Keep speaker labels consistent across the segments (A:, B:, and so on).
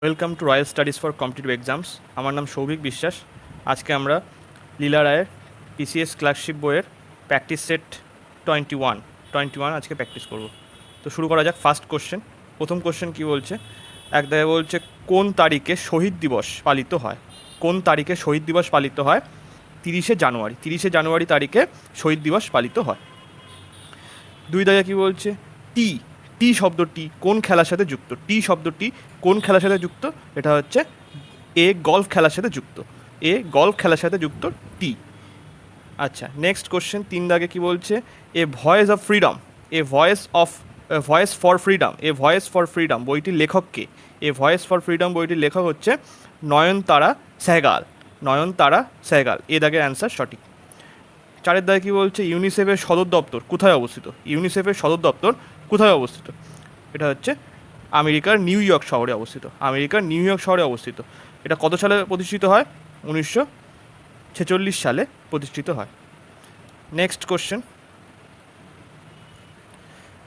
A: Welcome to royal studies for competitive exams. আমার নাম সৌভিক বিশ্বাস। আজকে আমরা লীলা রায়ের পিসিএস ক্লার্কশিপ বইয়ের প্র্যাকটিস সেট 21 আজকে প্র্যাকটিস করব। তো শুরু করা যাক। ফার্স্ট কোশ্চেন, প্রথম কোশ্চেন কী বলছে? এক জায়গায় বলছে কোন তারিখে শহীদ দিবস পালিত হয়? কোন তারিখে শহীদ দিবস পালিত হয়? 30শে জানুয়ারি তারিখে শহীদ দিবস পালিত হয়। দুই জায়গায় কী বলছে? টি টি শব্দটি কোন খেলার সাথে যুক্ত? টি শব্দটি কোন খেলার সাথে যুক্ত? এটা হচ্ছে গল্ফ খেলার সাথে যুক্ত। গল্ফ খেলার সাথে যুক্ত টি। আচ্ছা, নেক্সট কোশ্চেন, তিন দাগে কি বলছে? A voice of freedom, voice for freedom বইটির লেখক কে? এ ভয়েস ফর ফ্রিডম বইটির লেখক হচ্ছে নয়নতারা সেহগাল। এ দাগের অ্যান্সার সঠিক। চারের দাগে কি বলছে? ইউনিসেফের সদর দপ্তর কোথায় অবস্থিত? এটা হচ্ছে আমেরিকার নিউ ইয়র্ক শহরে অবস্থিত। এটা কত সালে প্রতিষ্ঠিত হয়? 1946 সালে প্রতিষ্ঠিত হয়। নেক্সট কোশ্চেন,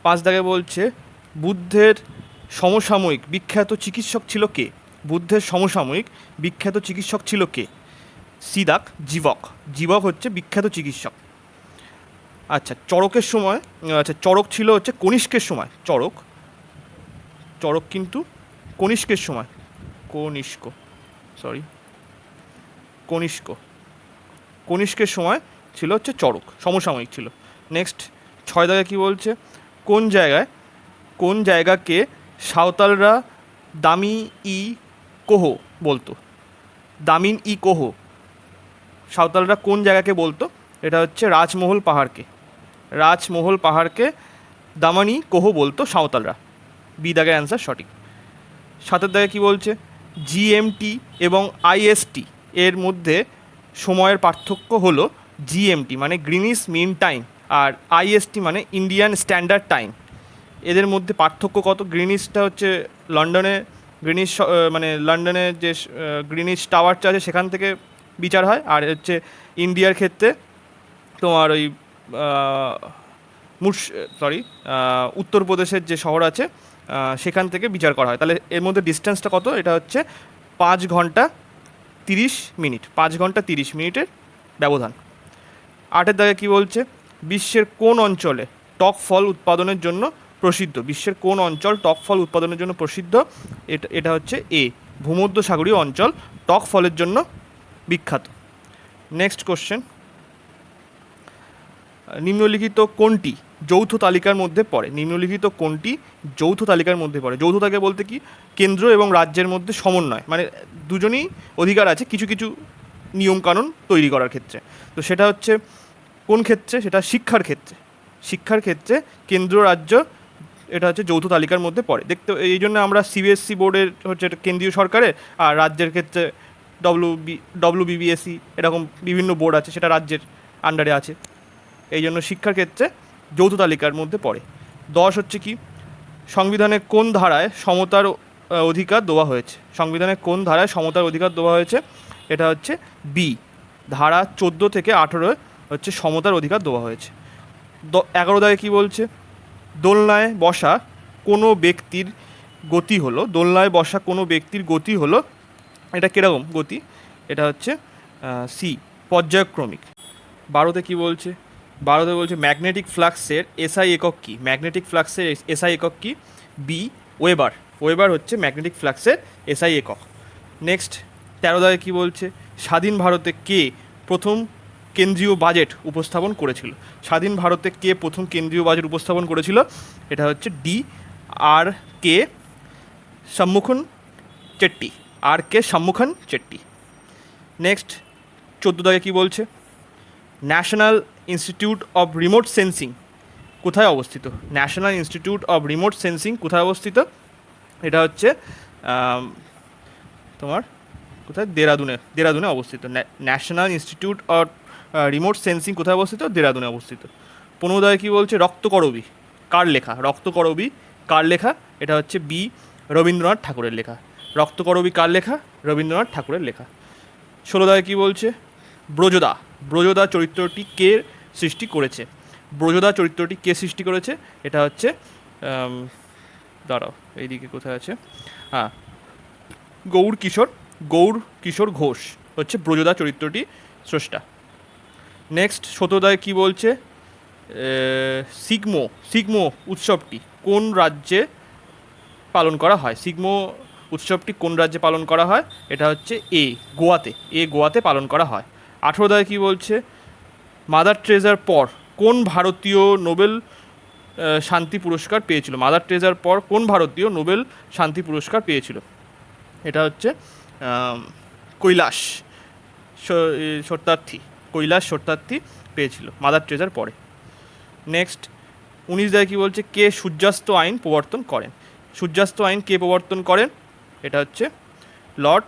A: পাঁচ দাগে বলছে বুদ্ধের সমসাময়িক বিখ্যাত চিকিৎসক ছিল কে? সিদাক জীবক হচ্ছে বিখ্যাত চিকিৎসক। আচ্ছা, চড়ক ছিল হচ্ছে কনিষ্কের সময়। চড়ক কিন্তু কনিষ্কের সময়, কনিষ্কের সময় ছিল হচ্ছে চড়ক, সমসাময়িক ছিল। নেক্সট, ছয় দাগে কী বলছে? কোন জায়গাকে সাঁওতালরা দামি ই কোহ বলতো? সাঁওতালরা কোন জায়গাকে বলতো? এটা হচ্ছে রাজমহল পাহাড়কে দামানি কোহ বলতো সাঁওতালরা। বি দাগের অ্যান্সার সঠিক। সাতের দাগে কী বলছে? জিএমটি এবং আইএসটি এর মধ্যে সময়ের পার্থক্য হলো জিএমটি মানে গ্রিনিচ মিন টাইম, আর আইএসটি মানে ইন্ডিয়ান স্ট্যান্ডার্ড টাইম। এদের মধ্যে পার্থক্য কত? গ্রিনিচটা হচ্ছে লন্ডনে যে গ্রিনিচ টাওয়ারটা আছে সেখান থেকে বিচার হয়, আর হচ্ছে ইন্ডিয়ার ক্ষেত্রে তোমার ওই উত্তরপ্রদেশের যে শহর আছে সেখান থেকে বিচার করা হয়। তাহলে এর মধ্যে ডিস্টেন্সটা কত? এটা হচ্ছে 5 ঘন্টা 30 মিনিটের ব্যবধান। আটের দাগে কী বলছে? বিশ্বের কোন অঞ্চলে টক ফল উৎপাদনের জন্য প্রসিদ্ধ? এটা হচ্ছে ভূমধ্যসাগরীয় অঞ্চল টক ফলের জন্য বিখ্যাত। নেক্সট কোশ্চেন, নিম্নলিখিত কোনটি যৌথ তালিকার মধ্যে পড়ে? যৌথ তালিকা বলতে কি? কেন্দ্র এবং রাজ্যের মধ্যে সমন্বয়, মানে দুজনেই অধিকার আছে কিছু কিছু নিয়মকানুন তৈরি করার ক্ষেত্রে। তো সেটা হচ্ছে কোন ক্ষেত্রে? সেটা শিক্ষার ক্ষেত্রে কেন্দ্র রাজ্য এটা হচ্ছে যৌথ তালিকার মধ্যে পড়ে। এই জন্য আমরা সিবিএসসি বোর্ডের হচ্ছে কেন্দ্রীয় সরকারের, আর রাজ্যের ক্ষেত্রে ডব্লিউবিবিএসসি এরকম বিভিন্ন বোর্ড আছে, সেটা রাজ্যের আন্ডারে আছে। এই জন্য শিক্ষার ক্ষেত্রে যৌথ তালিকার মধ্যে পড়ে। 10 হচ্ছে কি? সংবিধানের কোন ধারায় সমতার অধিকার দেওয়া হয়েছে? এটা হচ্ছে বি, ধারা 14 থেকে 18 হচ্ছে সমতার অধিকার দেওয়া হয়েছে। 11 দাগে কী বলছে? দোলনায় বসা কোনো ব্যক্তির গতি হলো এটা কীরকম গতি? এটা হচ্ছে সি, পর্যায়ক্রমিক। 12তে কী বলছে? ম্যাগনেটিক ফ্লাক্সের এসআই একক কি? বি, ওয়েবার হচ্ছে ম্যাগনেটিক ফ্লাক্সের এসআই একক। নেক্সট, 13 দাগে কী বলছে? স্বাধীন ভারতে কে প্রথম কেন্দ্রীয় বাজেট উপস্থাপন করেছিল? এটা হচ্ছে ডি, আর কে সম্মুখন চেট্টি। নেক্সট, 14 দাগে কী বলছে? National institute of remote sensing কোথায় অবস্থিত? এটা হচ্ছে তোমার কোথায়? দেরাদুনে অবস্থিত। National institute of remote sensing কোথায় অবস্থিত? দেরাদুনে অবস্থিত। 15 দাগে কী বলছে? রক্তকরবী কার লেখা? এটা হচ্ছে বি, রবীন্দ্রনাথ ঠাকুরের লেখা। রক্তকরবী কার লেখা? রবীন্দ্রনাথ ঠাকুরের লেখা। 16 দাগে কী বলছে? ব্রজদা চরিত্রটি কে সৃষ্টি করেছে? এটা হচ্ছে দাঁড়াও, এইদিকে কোথায় আছে? হ্যাঁ, গৌর কিশোর ঘোষ হচ্ছে ব্রজদা চরিত্রটি স্রষ্টা। নেক্সট 17 কি বলছে, সিগমো উৎসবটি কোন রাজ্যে পালন করা হয়? সিগমো উৎসবটি কোন রাজ্যে পালন করা হয়? এটা হচ্ছে গোয়াতে পালন করা হয়। 18 কি বলছে, মাদার ট্রেজার পর কোন ভারতীয় নোবেল শান্তি পুরস্কার পেয়েছিল? মাদার ট্রেজার পর কোন ভারতীয় নোবেল শান্তি পুরস্কার পেয়েছিল? এটা হচ্ছে কৈলাস সত্যার্থী পেয়েছিল মাদার ট্রেজার পরে। নেক্সট 19 কি বলছে, কে সূর্যাস্ত আইন প্রবর্তন করেন? সূর্যাস্ত আইন কে প্রবর্তন করেন? এটা হচ্ছে লর্ড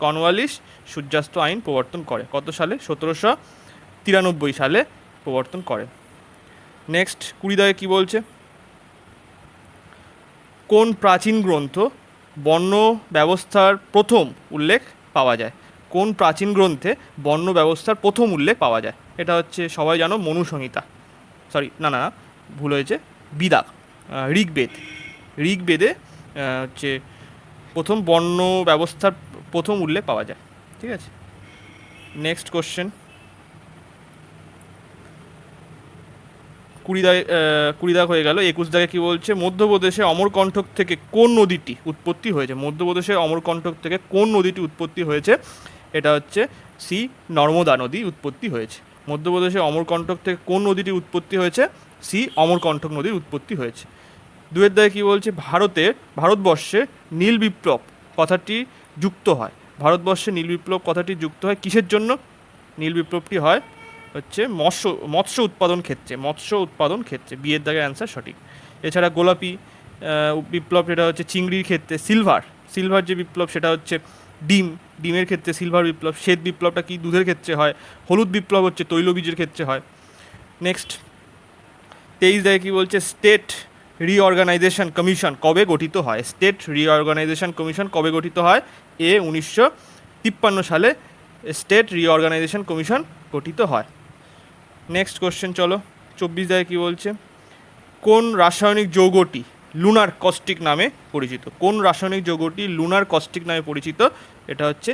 A: কর্নওয়ালিস সূর্যাস্ত আইন প্রবর্তন করে। কত সালে? 1793 সালে প্রবর্তন করেন। নেক্সট 20 কি বলছে, কোন প্রাচীন গ্রন্থ বর্ণ ব্যবস্থার প্রথম উল্লেখ পাওয়া যায়? কোন প্রাচীন গ্রন্থে বর্ণ ব্যবস্থার প্রথম উল্লেখ পাওয়া যায়? এটা হচ্ছে সবাই জানো মনুসংহিতা, না ভুল হয়েছে, বিদা, ঋগ্বেদে হচ্ছে প্রথম বর্ণ ব্যবস্থার প্রথম উল্লেখ পাওয়া যায়। ঠিক আছে, নেক্সট কোশ্চেন 20 হয়ে গেল। 21 কি বলছে, মধ্যপ্রদেশে অমরকণ্টক থেকে কোন নদীটি উৎপত্তি হয়েছে? মধ্যপ্রদেশের অমরকণ্টক থেকে কোন নদীটি উৎপত্তি হয়েছে? এটা হচ্ছে নর্মদা নদী উৎপত্তি হয়েছে। মধ্যপ্রদেশে অমরকণ্টক থেকে কোন নদীটি উৎপত্তি হয়েছে? অমরকণ্টক নদীর উৎপত্তি হয়েছে। 2 কি বলছে, ভারতবর্ষে নীল বিপ্লব কথাটি যুক্ত হয়। ভারতবর্ষে নীল বিপ্লব কথাটি যুক্ত হয় কিসের জন্য? নীল বিপ্লবটি হয় হচ্ছে মৎস্য উৎপাদন ক্ষেত্রে। বিয়ের দাগের অ্যান্সার সঠিক। এছাড়া গোলাপি বিপ্লব, সেটা হচ্ছে চিংড়ির ক্ষেত্রে। সিলভার যে বিপ্লব সেটা হচ্ছে ডিমের ক্ষেত্রে সিলভার বিপ্লব। শ্বেত বিপ্লবটা কি? দুধের ক্ষেত্রে হয়। হলুদ বিপ্লব হচ্ছে তৈলবীজের ক্ষেত্রে হয়। নেক্সট 23 কি বলছে, স্টেট রিঅর্গানাইজেশন কমিশন কবে গঠিত হয়? স্টেট রিঅর্গানাইজেশন কমিশন কবে গঠিত হয়? 1953 সালে স্টেট রিঅর্গানাইজেশন কমিশন গঠিত হয়। নেক্সট কোশ্চেন চলো 24 কি বলছে, কোন রাসায়নিক যৌগটি লুনার কস্টিক নামে পরিচিত? কোন রাসায়নিক যৌগটি লুনার কস্টিক নামে পরিচিত? এটা হচ্ছে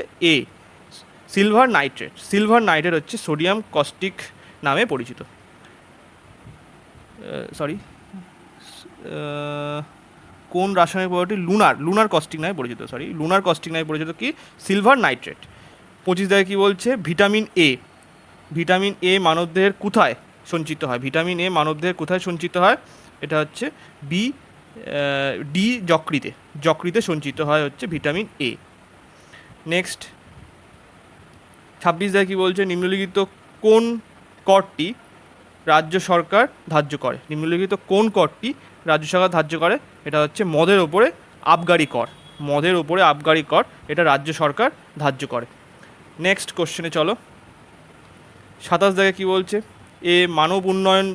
A: সিলভার নাইট্রেট হচ্ছে সোডিয়াম কস্টিক নামে পরিচিত। কোন রাসায়নিক পদার্থটি লুনার কস্টিক নামে পরিচিত? লুনার কস্টিক নামে পরিচিত কি? Silver nitrate. 25 কি বলছে, ভিটামিন এ মানবদেহের কোথায় সঞ্চিত হয়? ভিটামিন এ মানবদেহের কোথায় সঞ্চিত হয়? এটা হচ্ছে যকৃতে সঞ্চিত হয় হচ্ছে ভিটামিন এ। নেক্সট 26 কি বলছে, নিম্নলিখিত কোন করটি রাজ্য সরকার ধার্য করে? নিম্নলিখিত কোন করটি রাজ্য সরকার ধার্য করে? এটা হচ্ছে মদের ওপরে আবগারি কর, এটা রাজ্য সরকার ধার্য করে। নেক্সট কোশ্চেনে চলো 27 কি বলছে, মানব উন্নয়ন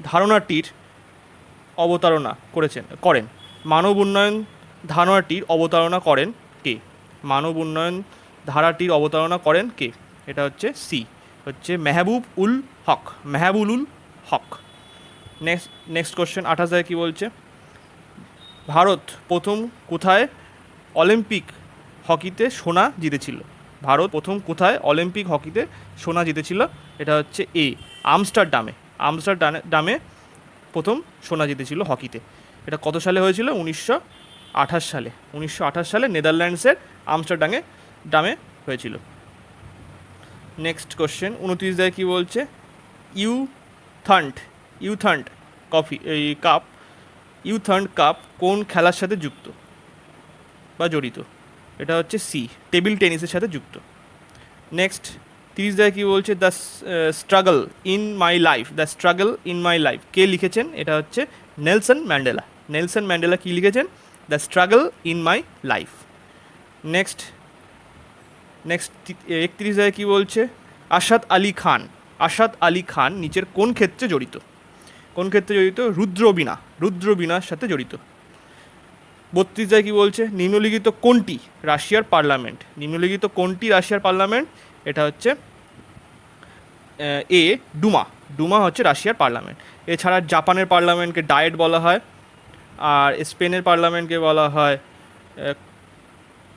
A: ধারণাটির অবতারণা করেন। মানব উন্নয়ন ধারণাটির অবতারণা করেন কে? মানব উন্নয়ন ধারাটির অবতারণা করেন কে? এটা হচ্ছে মেহবুবুল হক। নেক্সট কোশ্চেন 28 কি বলছে, ভারত প্রথম কোথায় অলিম্পিক হকিতে সোনা জিতেছিল? ভারত প্রথম কোথায় অলিম্পিক হকিতে সোনা জিতেছিল? এটা হচ্ছে আমস্টারডামে প্রথম সোনা জিতেছিল হকিতে। এটা কত সালে হয়েছিল? 1928 সালে নেদারল্যান্ডসের আমস্টারডামে হয়েছিল। নেক্সট কোশ্চেন 29 কি বলছে, ইউথান্ড কাপ কোন খেলার সাথে যুক্ত বা জড়িত? এটা হচ্ছে টেবিল টেনিসের সাথে যুক্ত। নেক্সট 30 কি বলছে, the struggle in my life কে লিখেছেন? এটা হচ্ছে নেলসন ম্যান্ডেলা কি লিখেছেন? The struggle in my life. Next 31 কি বলছে, আসাদ আলী খান নিচের কোন ক্ষেত্রে জড়িত? রুদ্রবীণার সাথে জড়িত। 32 কি বলছে, নিম্নলিখিত কোনটি রাশিয়ার পার্লামেন্ট? এটা হচ্ছে ডুমা হচ্ছে রাশিয়ার পার্লামেন্ট। এছাড়া জাপানের পার্লামেন্টকে ডায়েট বলা হয়, আর স্পেনের পার্লামেন্টকে বলা হয়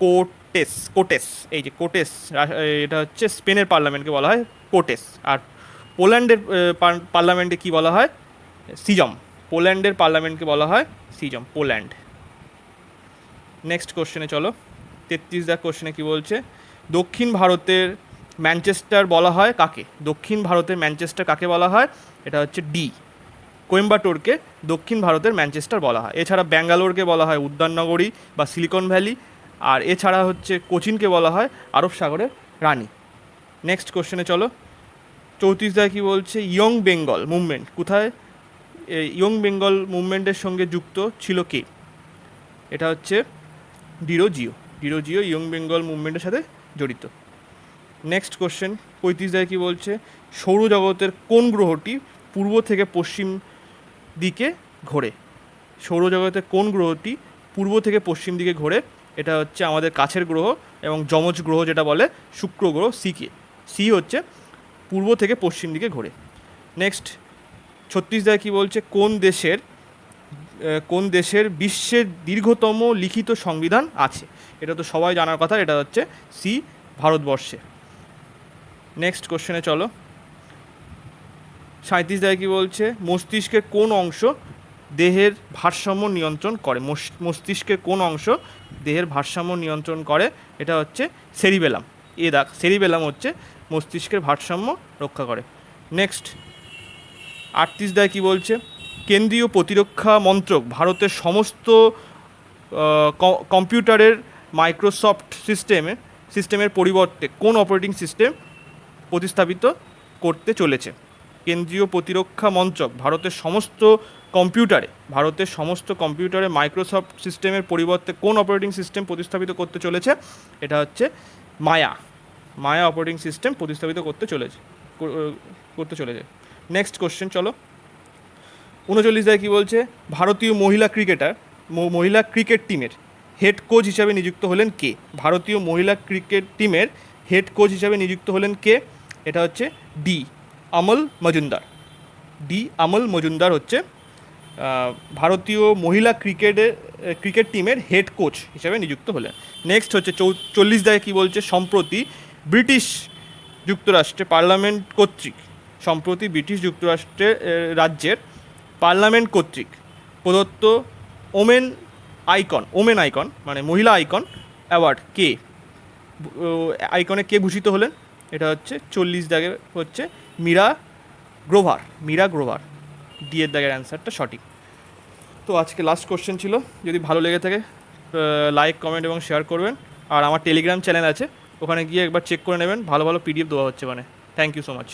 A: কোটেস, কোটেস, এই যে কোটেস, এটা হচ্ছে স্পেনের পার্লামেন্টকে বলা হয় কোটেস। আর পোল্যান্ডের পার্লামেন্টে কি বলা হয়? সিজম। পোল্যান্ডের পার্লামেন্টকে বলা হয় সিজম, পোল্যান্ড। নেক্সট কোশ্চেনে চলো। 33 কোশ্চেনে কি বলছে? দক্ষিণ ভারতের ম্যানচেস্টার বলা হয় কাকে? দক্ষিণ ভারতের ম্যানচেস্টার কাকে বলা হয়? এটা হচ্ছে ডি, কোয়েম্বাটোরকে দক্ষিণ ভারতের ম্যানচেস্টার বলা হয়। এছাড়া ব্যাঙ্গালোরকে বলা হয় উদ্যাননগরী বা সিলিকন ভ্যালি। আর এছাড়া হচ্ছে কোচিনকে বলা হয় আরব সাগরের রানী। নেক্সট কোশ্চেনে চলো। 34 কি বলছে? ইয়ং বেঙ্গল মুভমেন্ট কোথায়? ইয়ং বেঙ্গল মুভমেন্টের সঙ্গে যুক্ত ছিল কে? এটা হচ্ছে ডিরোজিও। ডিরোজিও ইয়ং বেঙ্গল মুভমেন্টের সাথে জড়িত। নেক্সট কোশ্চেন 35 কি বলছে? সৌরজগতের কোন গ্রহটি পূর্ব থেকে পশ্চিম দিকে ঘোরে? সৌরজগতের কোন গ্রহটি পূর্ব থেকে পশ্চিম দিকে ঘোরে? এটা হচ্ছে আমাদের কাছের গ্রহ এবং যমজ গ্রহ যেটা বলে শুক্র গ্রহ, সিকে। সি হচ্ছে পূর্ব থেকে পশ্চিম দিকে ঘোরে। নেক্সট 36 কি বলছে? কোন দেশের বিশ্বের দীর্ঘতম লিখিত সংবিধান আছে? এটা তো সবাই জানার কথা, এটা হচ্ছে সি, ভারতবর্ষে। নেক্সট কোশ্চেনে চলো। 37 কি বলছে? মস্তিষ্কের কোন অংশ দেহের ভারসাম্য নিয়ন্ত্রণ করে? মস্তিষ্কের কোন অংশ দেহের ভারসাম্য নিয়ন্ত্রণ করে? এটা হচ্ছে সেরিবেলাম। সেরিবেলাম হচ্ছে মস্তিষ্কের ভারসাম্য রক্ষা করে। নেক্সট 38 কি বলছে? কেন্দ্রীয় প্রতিরক্ষা মন্ত্রক ভারতের সমস্ত কম্পিউটারের মাইক্রোসফট সিস্টেমের পরিবর্তে কোন অপারেটিং সিস্টেম প্রতিস্থাপিত করতে চলেছে? কেন্দ্রীয় প্রতিরক্ষা মন্ত্রক ভারতের সমস্ত কম্পিউটারে মাইক্রোসফট সিস্টেমের পরিবর্তে কোন অপারেটিং সিস্টেম প্রতিস্থাপিত করতে চলেছে? এটা হচ্ছে মায়া অপারেটিং সিস্টেম প্রতিস্থাপিত করতে চলেছে। নেক্সট কোশ্চেন চলো। 39 কি বলছে? ভারতীয় মহিলা ক্রিকেট টিমের হেড কোচ হিসাবে নিযুক্ত হলেন কে? ভারতীয় মহিলা ক্রিকেট টিমের হেড কোচ হিসাবে নিযুক্ত হলেন কে? এটা হচ্ছে ডি, আমল মজুমদার হচ্ছে ভারতীয় মহিলা ক্রিকেট টিমের হেড কোচ হিসাবে নিযুক্ত হলেন। নেক্সট হচ্ছে 40 কি বলছে? সম্প্রতি ব্রিটিশ যুক্তরাষ্ট্রের রাজ্যের পার্লামেন্ট কর্তৃক প্রদত্ত ওমেন আইকন মানে মহিলা আইকন অ্যাওয়ার্ড আইকনে কে ভূষিত হলেন? এটা হচ্ছে 40 হচ্ছে মীরা গ্রোভার। ডি এর দাগের অ্যান্সারটা সঠিক। তো আজকে লাস্ট কোশ্চেন ছিল। যদি ভালো লেগে থাকে লাইক, কমেন্ট এবং শেয়ার করবেন। আর আমার টেলিগ্রাম চ্যানেল আছে, ওখানে গিয়ে একবার চেক করে নেবেন, ভালো ভালো পিডিএফ দেওয়া হচ্ছে মানে। Thank you so much.